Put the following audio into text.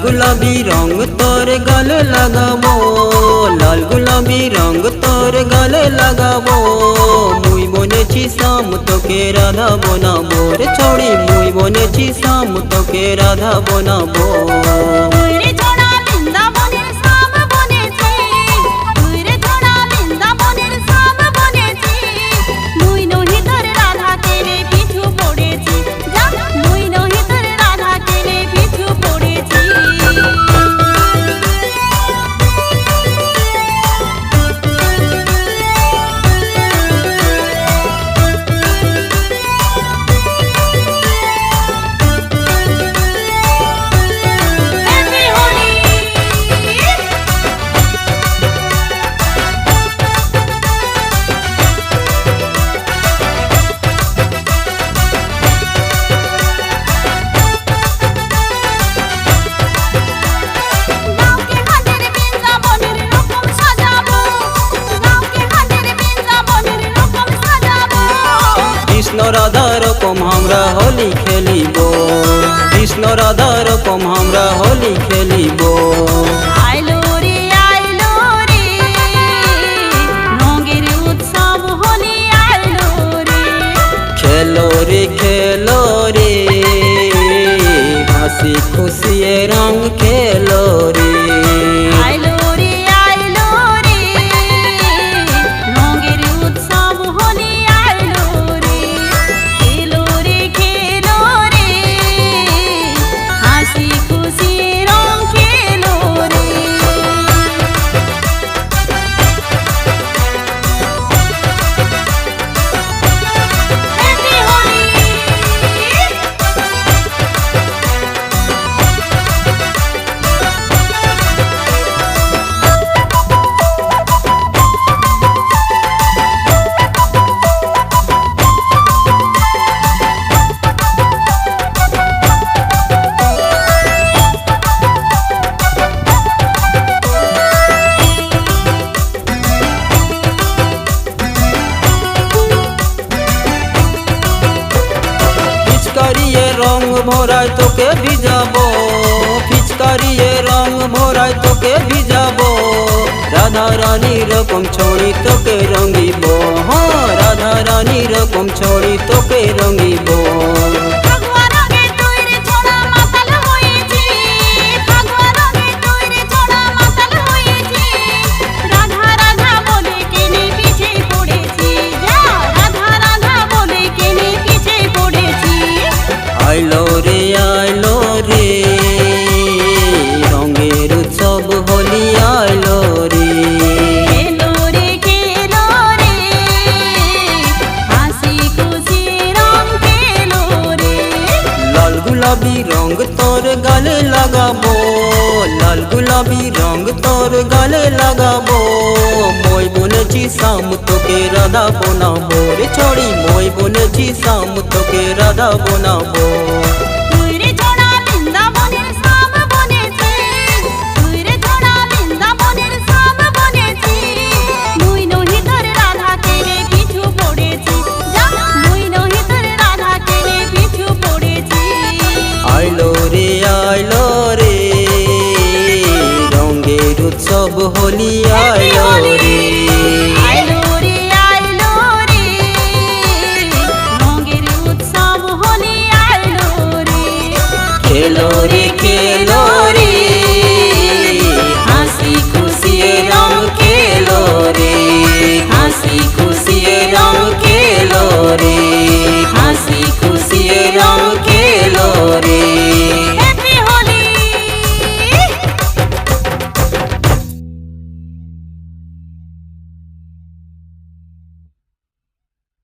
गुलाबी रंग तोर गले लगाबो, लाल गुलाबी रंग तोर गले लगाबो। मुई बनेছি শাম তোকে রাধা বনাবো রে ছড়ি, মুই বনেছি শাম তোকে রাধা বনাবো। कृष्ण राधा रकम हमरा होली खेलिबो, कृष्ण राधा रकम हमरा होली खेलिबो। आइलो रे रंगेर उत्सव होली आइलो रे। खेलो रे खेलो रे हंसी खुशी रंग खेलो रे। आइलो रे रंगेर उत्सव होली आइलो रे। खेलो रे हासी खुशी रंग खेलो रे। हैप्पी होली। पिचकारिये रंग भराय तोके भिजाबो, पिचकारिये रंग भराय तोके भिजाबो। राधा रानी रकम छोड़ी तोके रंगीबो, हाँ राधा रानी रकम छोड़ी तोके रंगीबो। आइलो रे रंगेर उत्सव होली आइलो रे। खेलो रे हासी खुशी रंग खेलो रे। लाल गुलाबी रंग तोर गले लगाबो, लाल गुलाबी रंग तोर गले लगाबो। মই বনেছি শাম তোকে রাধা বনাবো রে ছড়ি, মই বনেছি শাম তোকে রাধা বনাবো। आइलो रे रंगेर उत्सव होली आइलो रे। रंगेर उत्सव होली आइलो रे। खेलो रे